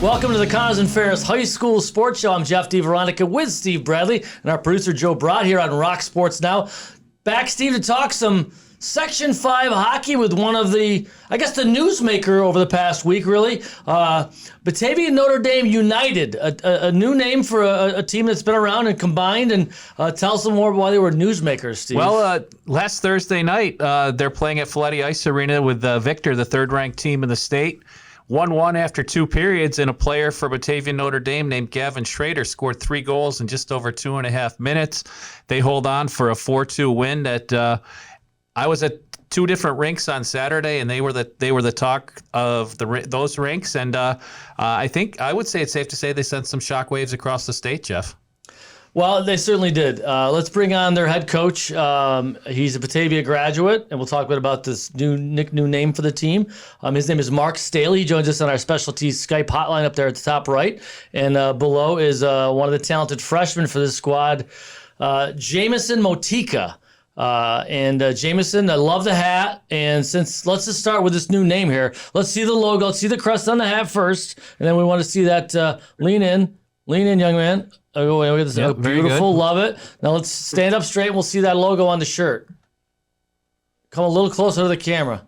Welcome to the Connors and Ferris High School Sports Show. I'm Jeff DiVeronica with Steve Bradley and our producer Joe Broad here on Rock Sports Now. Back, Steve, to talk some Section 5 hockey with one of the, I guess, the newsmaker over the past week, really. Batavia and Notre Dame United, a new name for a team that's been around and combined. And tell us some more why they were newsmakers, Steve. Well, last Thursday night, they're playing at Folletti Ice Arena with Victor, the third-ranked team in the state. 1-1 after 2 periods, and a player for Batavia Notre Dame named Gavin Schrader scored 3 goals in just over 2.5 minutes. They hold on for a 4-2 win. I was at 2 different rinks on Saturday, and they were the talk of those rinks. And I would say it's safe to say they sent some shockwaves across the state, Jeff. Well, they certainly did. Let's bring on their head coach. He's a Batavia graduate, and we'll talk a bit about this new name for the team. His name is Marc Staley. He joins us on our specialties Skype hotline up there at the top right. And below is one of the talented freshmen for this squad, Jameson Motyka. Jameson, I love the hat. And let's just start with this new name here. Let's see the logo. Let's see the crest on the hat first. And then we want to see that lean in, young man. Oh, look at this. Yep, beautiful. Love it. Now let's stand up straight and we'll see that logo on the shirt. Come a little closer to the camera.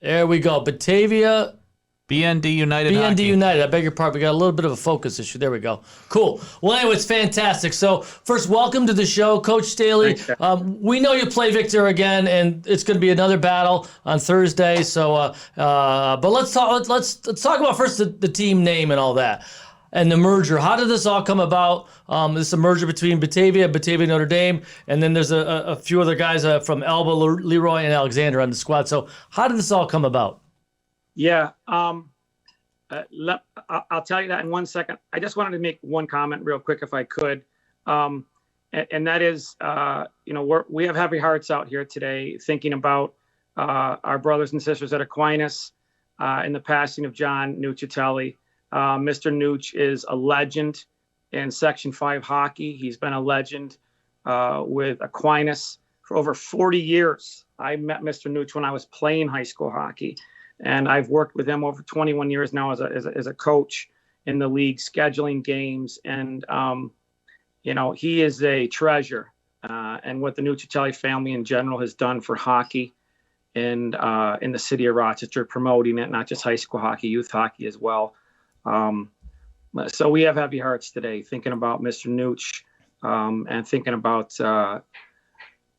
There we go. Batavia. BND United. BND Hockey. United. I beg your pardon. We got a little bit of a focus issue. There we go. Cool. Well, anyway, it's fantastic. So first, welcome to the show, Coach Staley. We know you play Victor again, and it's going to be another battle on Thursday. So, but let's talk about first the team name and all that. And the merger. How did this all come about? This is a merger between Batavia Notre Dame, and then there's a few other guys from Elba, Leroy and Alexander on the squad. So how did this all come about? Yeah, I'll tell you that in 1 second. I just wanted to make one comment real quick, if I could, and that is, we have heavy hearts out here today, thinking about our brothers and sisters at Aquinas in the passing of John Nuch. Mr. Nuch is a legend in Section 5 hockey. He's been a legend with Aquinas for over 40 years. I met Mr. Nuch when I was playing high school hockey, and I've worked with him over 21 years now as a coach in the league, scheduling games. And, he is a treasure. And what the Nuch family in general has done for hockey in the city of Rochester, promoting it, not just high school hockey, youth hockey as well. So we have heavy hearts today, thinking about Mr. Nuch and thinking about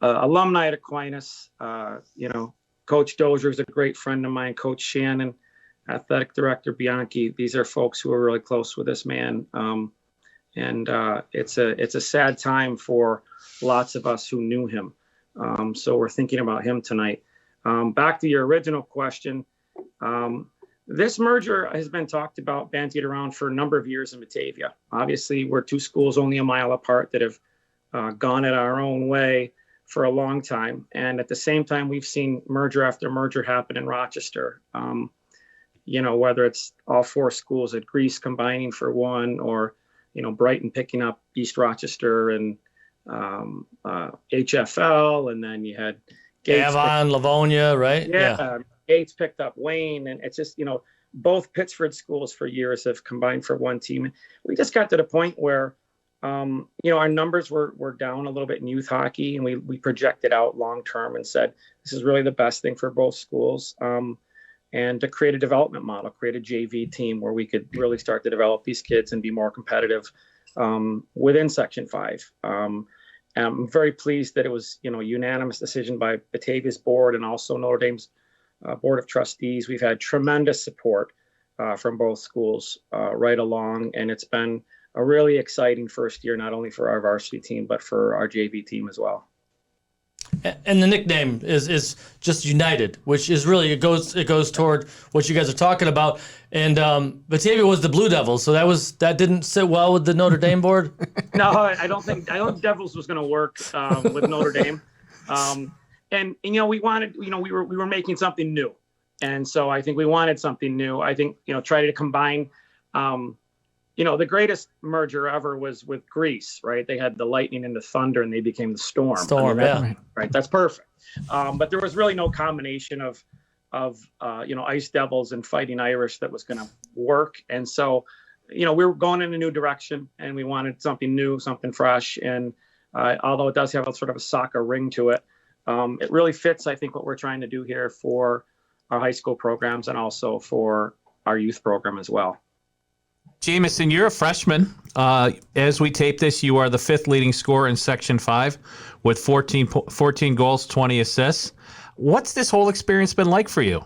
alumni at Aquinas. Coach Dozier is a great friend of mine, Coach Shannon, athletic director Bianchi. These are folks who are really close with this man. And it's a sad time for lots of us who knew him. So we're thinking about him tonight. Back to your original question. This merger has been talked about, bandied around for a number of years in Batavia. Obviously, we're 2 schools only a mile apart that have gone it our own way for a long time. And at the same time, we've seen merger after merger happen in Rochester. Whether it's all 4 schools at Greece combining for one, or, Brighton picking up East Rochester and HFL. And then you had Avon, Livonia, right? Yeah. Gates picked up Wayne, and it's just, both Pittsford schools for years have combined for one team. We just got to the point where, our numbers were down a little bit in youth hockey, and we projected out long term and said, this is really the best thing for both schools. And to create a development model, create a JV team where we could really start to develop these kids and be more competitive within Section 5. I'm very pleased that it was, a unanimous decision by Batavia's board and also Notre Dame's Board of Trustees. We've had tremendous support from both schools right along, and it's been a really exciting first year, not only for our varsity team, but for our JV team as well. And the nickname is just United, which is really, it goes toward what you guys are talking about. And Batavia was the Blue Devils, so that didn't sit well with the Notre Dame board. No, I don't think Devils was going to work with Notre Dame. And we wanted, we were making something new, and so I think we wanted something new. I think try to combine. The greatest merger ever was with Greece, right? They had the Lightning and the Thunder, and they became the Storm. Storm, right? That's perfect. But there was really no combination of of Ice Devils and Fighting Irish that was going to work. And so, we were going in a new direction, and we wanted something new, something fresh. And although it does have a sort of a soccer ring to it, it really fits, I think, what we're trying to do here for our high school programs and also for our youth program as well. Jameson, you're a freshman. As we tape this, you are the 5th leading scorer in Section 5 with 14 goals, 20 assists. What's this whole experience been like for you?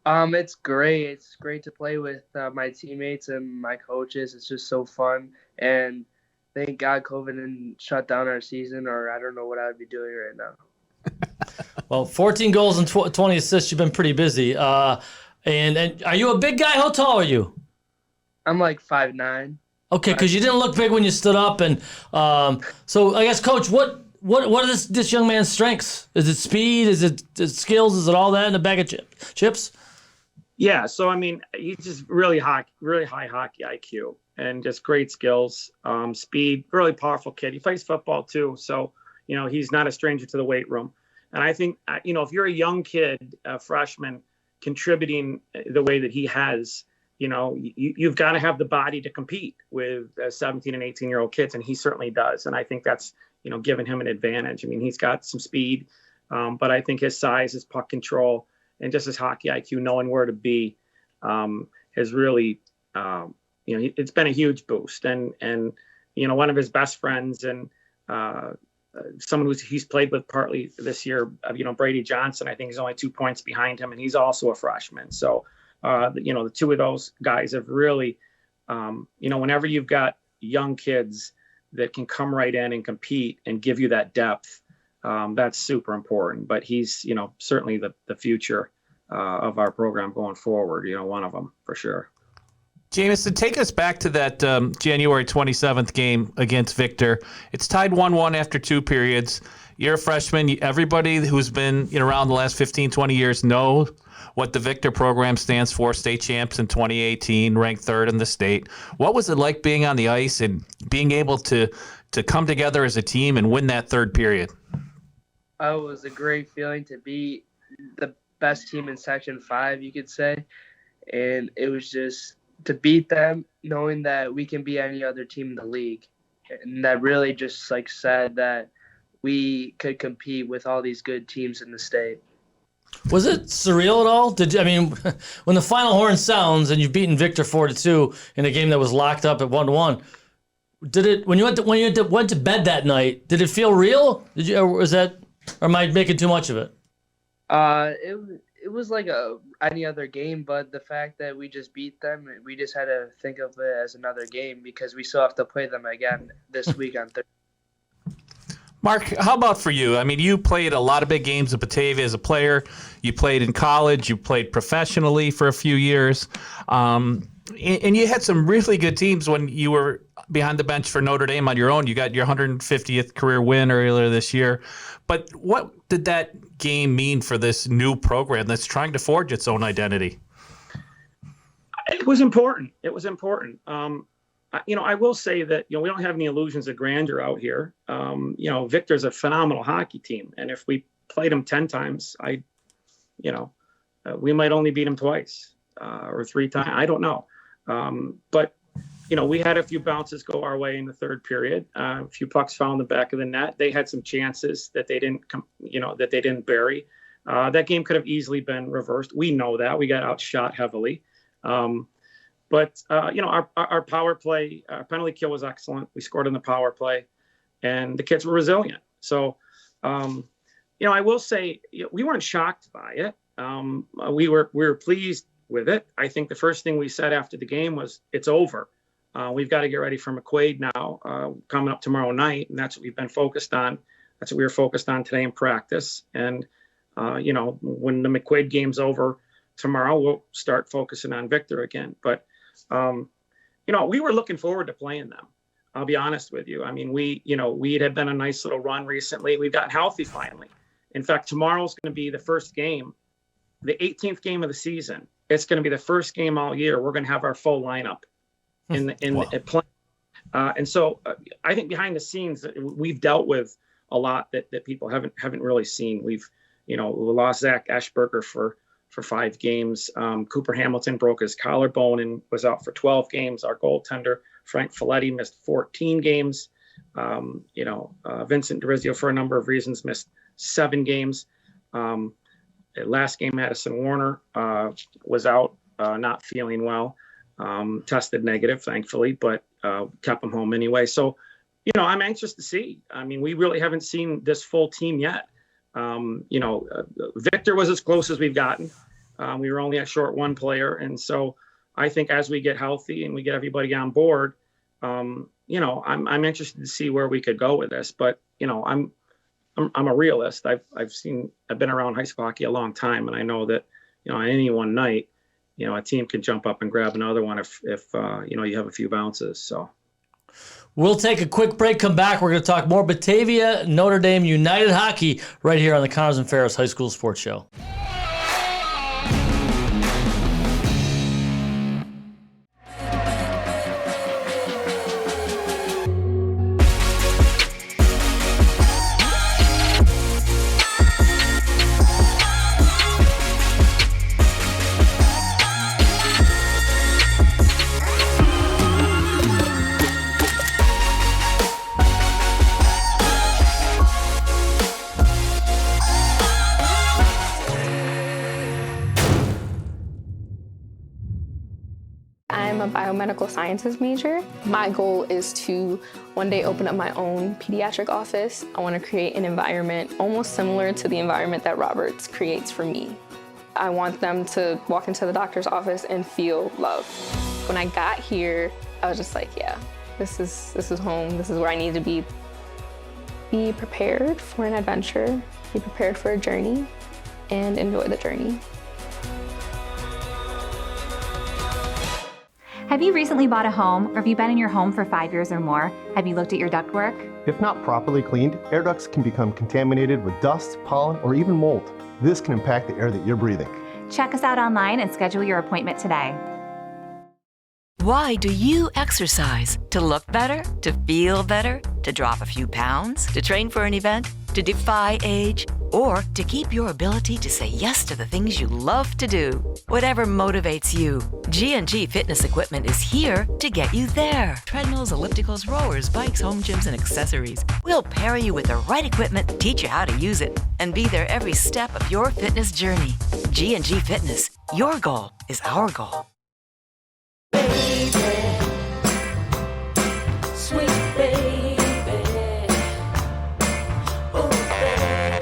It's great. It's great to play with my teammates and my coaches. It's just so fun. And thank God COVID didn't shut down our season, or I don't know what I would be doing right now. Well, 14 goals and 20 assists. You've been pretty busy. And are you a big guy? How tall are you? I'm like 5'9". Okay, because you didn't look big when you stood up. And so I guess, Coach, what are this young man's strengths? Is it speed? Is it skills? Is it all that in a bag of chips? Yeah, so I mean, he's just really high hockey IQ and just great skills, speed, really powerful kid. He plays football too, so he's not a stranger to the weight room. And I think if you're a young kid, a freshman, contributing the way that he has, you've got to have the body to compete with 17 and 18-year-old kids, and he certainly does. And I think that's given him an advantage. I mean, he's got some speed, but I think his size, his puck control, and just his hockey IQ, knowing where to be, has really, it's been a huge boost. And one of his best friends and someone he's played with partly this year, Brady Johnson, I think he's only 2 points behind him, and he's also a freshman. So, the two of those guys have really, whenever you've got young kids that can come right in and compete and give you that depth, that's super important. But he's, certainly the future of our program going forward, one of them for sure. Jameson, take us back to that January 27th game against Victor. It's tied 1-1 after 2 periods. You're a freshman. Everybody who's been around the last 15, 20 years know what the Victor program stands for, state champs in 2018, ranked 3rd in the state. What was it like being on the ice and being able to come together as a team and win that 3rd period? It was a great feeling to be the best team in Section 5, you could say. And it was just to beat them, knowing that we can be any other team in the league. And that really just said that we could compete with all these good teams in the state. Was it surreal at all? When the final horn sounds and you've beaten Victor 4-2 in a game that was locked up at 1-1, when you went to bed that night, did it feel real? Or am I making too much of it? It was like any other game, but the fact that we just beat them, we just had to think of it as another game because we still have to play them again this week on Thursday. Marc, how about for you? I mean, you played a lot of big games at Batavia as a player. You played in college. You played professionally for a few years. And you had some really good teams when you were behind the bench for Notre Dame on your own. You got your 150th career win earlier this year. But what did that game mean for this new program that's trying to forge its own identity? It was important. I will say that, we don't have any illusions of grandeur out here. Victor's a phenomenal hockey team. And if we played them 10 times, we might only beat them twice or 3 times. I don't know. But we had a few bounces go our way in the 3rd period. A few pucks found the back of the net. They had some chances that they didn't bury. That game could have easily been reversed. We know that. We got outshot heavily. But our power play, our penalty kill was excellent. We scored in the power play, and the kids were resilient. So, I will say we weren't shocked by it. We were pleased with it. I think the first thing we said after the game was, "It's over. We've got to get ready for McQuaid now, coming up tomorrow night," and that's what we've been focused on. That's what we were focused on today in practice. And when the McQuaid game's over tomorrow, we'll start focusing on Victor again. But we were looking forward to playing them. I'll be honest with you. I mean, we had been a nice little run recently. We've gotten healthy finally. In fact, tomorrow's going to be the first game, the 18th game of the season. It's going to be the first game all year. We're going to have our full lineup play. And so I think behind the scenes, we've dealt with a lot that people haven't really seen. We've We lost Zach Eschberger for 5 games. Cooper Hamilton broke his collarbone and was out for 12 games. Our goaltender, Frank Folletti, missed 14 games. Vincent DiRizio, for a number of reasons, missed 7 games. Last game, Madison Warner was out, not feeling well, tested negative, thankfully, but kept him home anyway. So, I'm anxious to see. I mean, we really haven't seen this full team yet. Victor was as close as we've gotten. We were only at short one player. And so I think as we get healthy and we get everybody on board, I'm interested to see where we could go with this. But, I'm a realist. I've been around high school hockey a long time. And I know that, on any one night, a team can jump up and grab another one if you have a few bounces. So. We'll take a quick break, come back. We're going to talk more Batavia, Notre Dame United hockey right here on the Connors and Ferris High School Sports Show. I'm a biomedical sciences major. My goal is to one day open up my own pediatric office. I want to create an environment almost similar to the environment that Roberts creates for me. I want them to walk into the doctor's office and feel love. When I got here, I was just like, yeah, this is home. This is where I need to be. Be prepared for an adventure, be prepared for a journey, and enjoy the journey. Have you recently bought a home, or have you been in your home for 5 years or more? Have you looked at your ductwork? If not properly cleaned, air ducts can become contaminated with dust, pollen, or even mold. This can impact the air that you're breathing. Check us out online and schedule your appointment today. Why do you exercise? To look better? To feel better? To drop a few pounds? To train for an event? To defy age? Or to keep your ability to say yes to the things you love to do? Whatever motivates you, G&G Fitness Equipment is here to get you there. Treadmills, ellipticals, rowers, bikes, home gyms, and accessories. We'll pair you with the right equipment, teach you how to use it, and be there every step of your fitness journey. G&G Fitness. Your goal is our goal. Sweet baby, oh baby,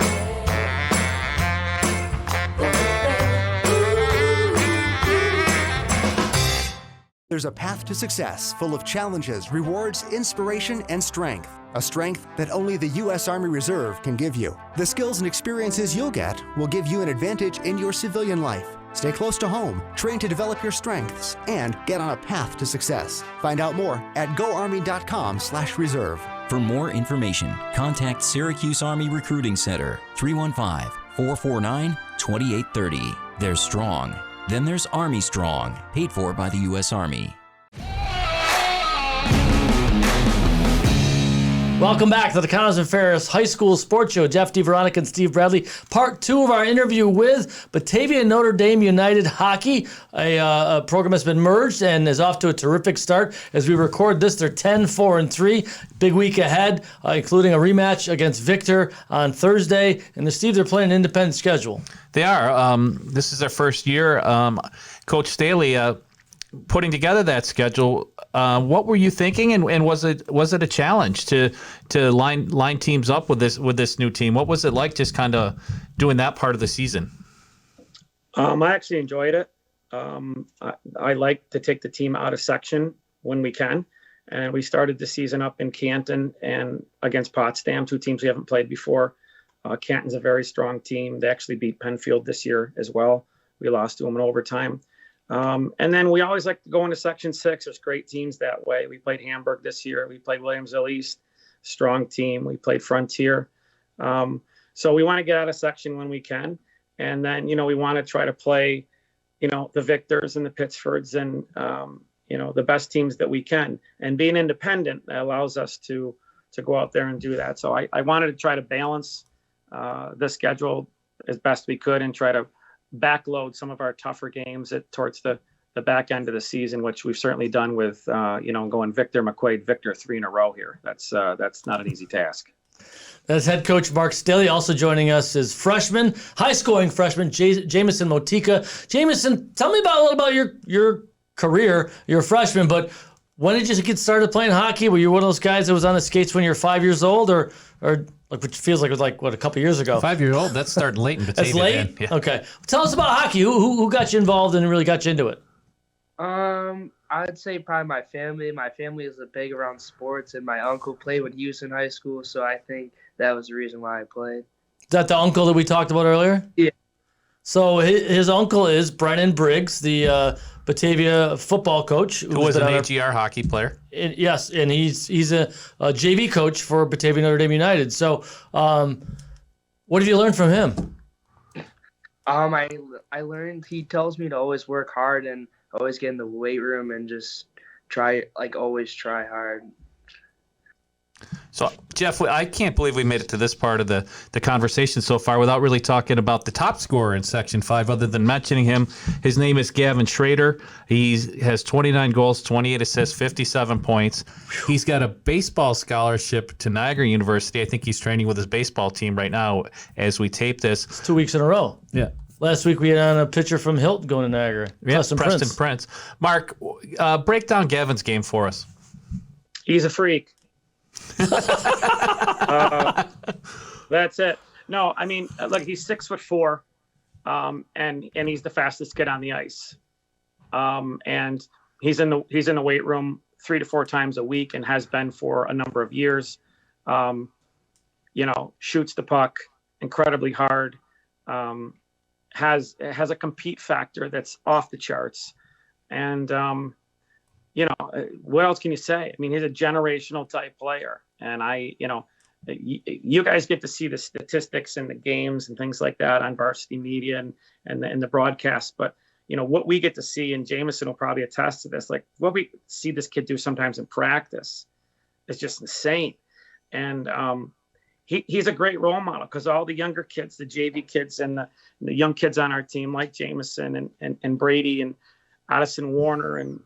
There's a path to success full of challenges, rewards, inspiration, and strength. A strength that only the U.S. Army Reserve can give you. The skills and experiences you'll get will give you an advantage in your civilian life. Stay close to home, train to develop your strengths, and get on a path to success. Find out more at goarmy.com/reserve. For more information, contact Syracuse Army Recruiting Center, 315-449-2830. There's Strong. Then there's Army Strong, paid for by the U.S. Army. Welcome back to the Connors and Ferris High School Sports Show. Jeff, DiVeronica, and Steve Bradley. Part 2 of our interview with Batavia Notre Dame United Hockey. A program that's been merged and is off to a terrific start. As we record this, they're 10-4-3. Big week ahead, including a rematch against Victor on Thursday. And Steve, they're playing an independent schedule. They are. This is their first year. Coach Staley putting together that schedule. What were you thinking, and was it a challenge to line teams up with this new team? What was it like, just kind of doing that part of the season? I actually enjoyed it. I like to take the team out of section when we can, and we started the season up in Canton and against Potsdam, 2 teams we haven't played before. Canton's a very strong team. They actually beat Penfield this year as well. We lost to them in overtime. And then we always like to go into Section 6. There's great teams that way. We played Hamburg this year. We played Williamsville East, strong team. We played Frontier. So we want to get out of section when we can. And then, we want to try to play, the Victors and the Pittsfords and, the best teams that we can. And being independent, that allows us to go out there and do that. So I wanted to try to balance the schedule as best we could and try to backload some of our tougher games towards the back end of the season, which we've certainly done with, going Victor, McQuaid, Victor 3 in a row here. That's not an easy task. That's head coach Marc Staley. Also joining us is freshman, high-scoring freshman Jameson Motyka. Jameson, tell me a little about your career. You're a freshman, but when did you get started playing hockey? Were you one of those guys that was on the skates when you were 5 years old, or which feels like it was a couple years ago? 5 years old. That's starting late in Batavia. That's late. Yeah. Okay, tell us about hockey. Who got you involved and really got you into it? I'd say probably my family. My family is big around sports, and my uncle played when he was in high school, so I think that was the reason why I played. Is that the uncle that we talked about earlier? Yeah. So his uncle is Brennan Briggs, the Batavia football coach. Who was an AGR hockey player. Yes, and he's a JV coach for Batavia Notre Dame United. So what have you learned from him? I learned he tells me to always work hard and always get in the weight room and just always try hard. So, Jeff, I can't believe we made it to this part of the conversation so far without really talking about the top scorer in Section 5, other than mentioning him. His name is Gavin Schrader. He has 29 goals, 28 assists, 57 points. He's got a baseball scholarship to Niagara University. I think he's training with his baseball team right now as we tape this. It's 2 weeks in a row. Yeah. Last week we had on a pitcher from Hilton going to Niagara. Yeah, Preston Prince. Marc, break down Gavin's game for us. He's a freak. That's it. No, I mean, look, he's 6'4", and he's the fastest kid on the ice. And he's in the weight room 3 to 4 times a week and has been for a number of years. Shoots the puck incredibly hard. Has a compete factor that's off the charts. And, what else can you say? I mean, he's a generational type player. And you guys get to see the statistics and the games and things like that on varsity media and the broadcast. But, what we get to see, and Jameson will probably attest to this, like what we see this kid do sometimes in practice is just insane. And, he's a great role model because all the younger kids, the JV kids and the young kids on our team, like Jameson and Brady and Addison Warner and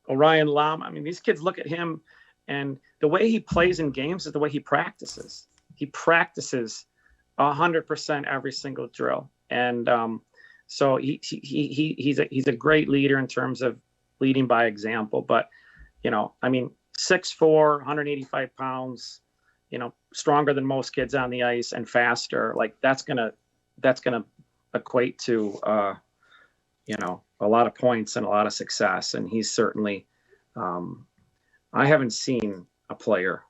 Orion Lama. I mean, these kids look at him, and the way he plays in games is the way he practices. He practices 100% every single drill. And so he's a great leader in terms of leading by example. But, 6'4", 185 pounds, stronger than most kids on the ice and faster, like that's gonna equate to a lot of points and a lot of success. And he's certainly I haven't seen a player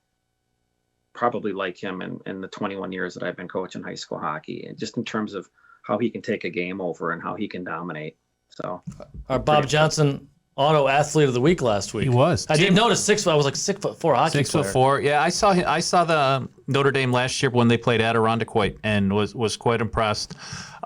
probably like him in the 21 years that I've been coaching high school hockey, and just in terms of how he can take a game over and how he can dominate. So our Bob Johnson Auto Athlete of the Week last week. He was. I didn't notice 6 foot. I was like 6'4" hockey 6'4". Yeah, I saw the Notre Dame last year when they played Adirondack and was quite impressed.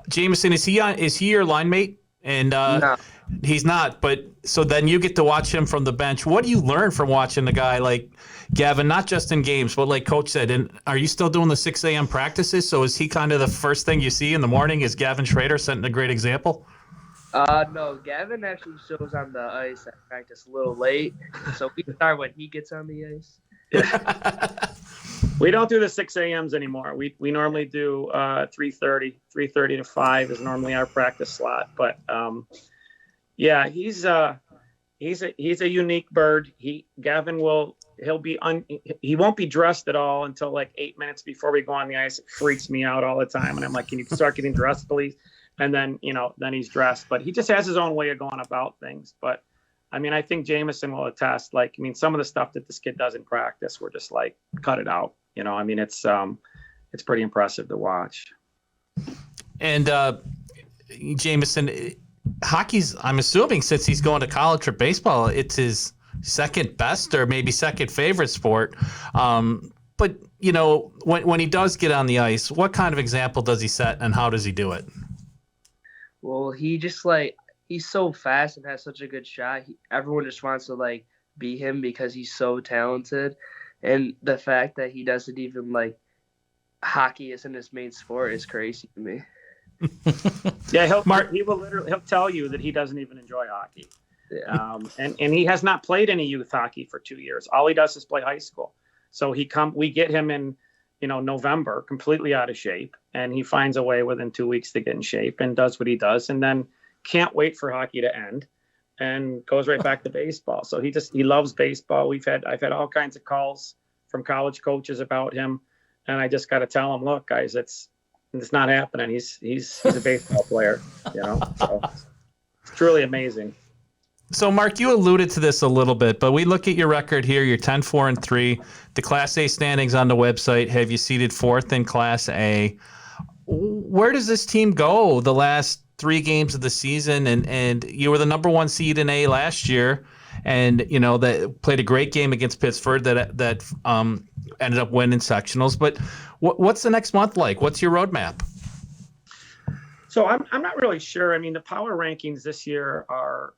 Jameson, is he your line mate? And No. He's not. But so then you get to watch him from the bench. What do you learn from watching a guy like Gavin, not just in games, but like Coach said? And are you still doing the 6 a.m. practices? So is he kind of the first thing you see in the morning? Is Gavin Schrader setting a great example? No, Gavin actually shows on the ice at practice a little late, so we start when he gets on the ice. We don't do the 6 a.m.s anymore. We normally do 3:30 to 5 is normally our practice slot. But yeah, he's a unique bird. He won't be dressed at all until like 8 minutes before we go on the ice. It freaks me out all the time, and I'm like, can you start getting dressed, please? And then, then he's dressed, but he just has his own way of going about things. But I mean, I think Jameson will attest, some of the stuff that this kid does in practice, we're just like, cut it out. I mean, it's pretty impressive to watch. And Jameson, hockey's, I'm assuming since he's going to college or baseball, it's his second best or maybe second favorite sport. But, when he does get on the ice, what kind of example does he set and how does he do it? Well, he just he's so fast and has such a good shot. Everyone just wants to be him because he's so talented. And the fact that he doesn't even hockey isn't his main sport is crazy to me. Yeah, Marc- he'll tell you that he doesn't even enjoy hockey. Yeah. And he has not played any youth hockey for 2 years. All he does is play high school. So we get him in, November, completely out of shape, and he finds a way within 2 weeks to get in shape and does what he does, and then can't wait for hockey to end and goes right back to baseball. So he loves baseball. I've had all kinds of calls from college coaches about him, and I just got to tell him, look, guys, it's not happening. He's a baseball player, So it's truly amazing. So, Marc, you alluded to this a little bit, but we look at your record here. You're 10-4-3. The Class A standings on the website have you seated 4th in Class A. Where does this team go the last 3 games of the season? And you were the number 1 seed in A last year, and that played a great game against Pittsburgh that ended up winning sectionals. But what's the next month like? What's your roadmap? So I'm not really sure. I mean, the power rankings this year are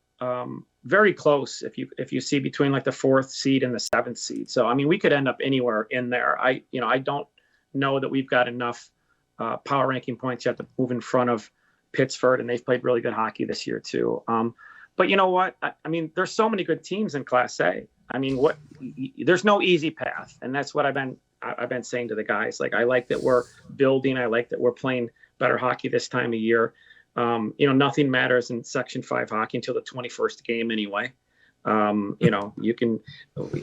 very close if you see between like the 4th seed and the 7th seed. So I mean, we could end up anywhere in there. I don't know that we've got enough power ranking points yet to move in front of Pittsburgh, and they've played really good hockey this year too. But you know what? I mean, there's so many good teams in Class A. I mean, there's no easy path, and that's what I've been saying to the guys. Like, I like that we're building. I like that we're playing better hockey this time of year. Nothing matters in Section 5 hockey until the 21st game anyway. You can,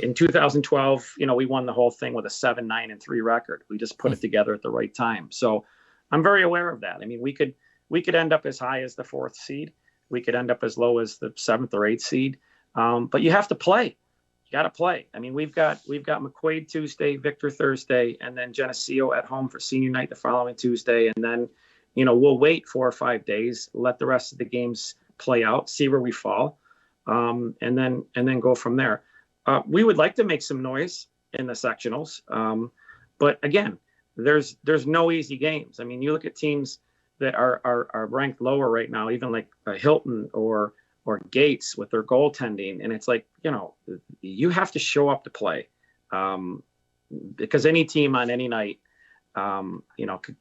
in 2012, we won the whole thing with a 7-9-3 record. We just put it together at the right time. So I'm very aware of that. I mean, we could end up as high as the 4th seed. We could end up as low as the 7th or 8th seed. But you have to play. You got to play. I mean, we've got McQuaid Tuesday, Victor Thursday, and then Geneseo at home for senior night the following Tuesday. And then, we'll wait 4 or 5 days, let the rest of the games play out, see where we fall, and then go from there. We would like to make some noise in the sectionals, but again, there's no easy games. I mean, you look at teams that are ranked lower right now, even like Hilton or Gates with their goaltending, and it's like, you have to show up to play, because any team on any night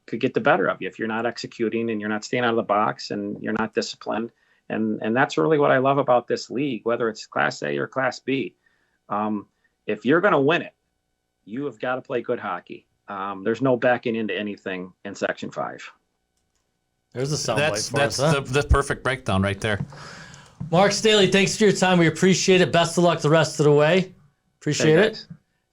could get the better of you if you're not executing and you're not staying out of the box and you're not disciplined. And that's really what I love about this league, whether it's Class A or Class B. If you're going to win it, you have got to play good hockey. There's no backing into anything in Section 5. There's a soundbite for us, That's the perfect breakdown right there. Marc Staley, thanks for your time. We appreciate it. Best of luck the rest of the way. Appreciate it.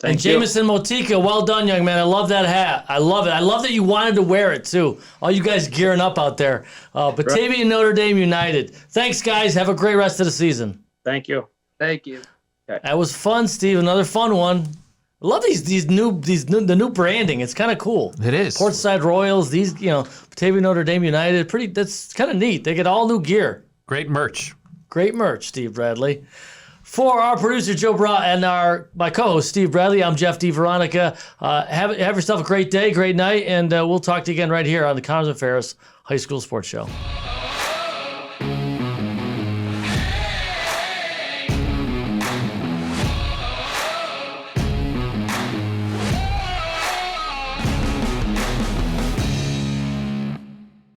And Jameson Motyka, well done, young man. I love that hat. I love it. I love that you wanted to wear it, too. All you guys gearing up out there. Batavia and Notre Dame United. Thanks, guys. Have a great rest of the season. Thank you. Thank you. That was fun, Steve. Another fun one. I love the new branding. It's kind of cool. It is. Portside Royals, Batavia Notre Dame United. That's kind of neat. They get all new gear. Great merch. Great merch, Steve Bradley. For our producer, Joe Bra, and my co-host, Steve Bradley, I'm Jeff DiVeronica. Have yourself a great day, great night, and we'll talk to you again right here on the Connors and Ferris High School Sports Show.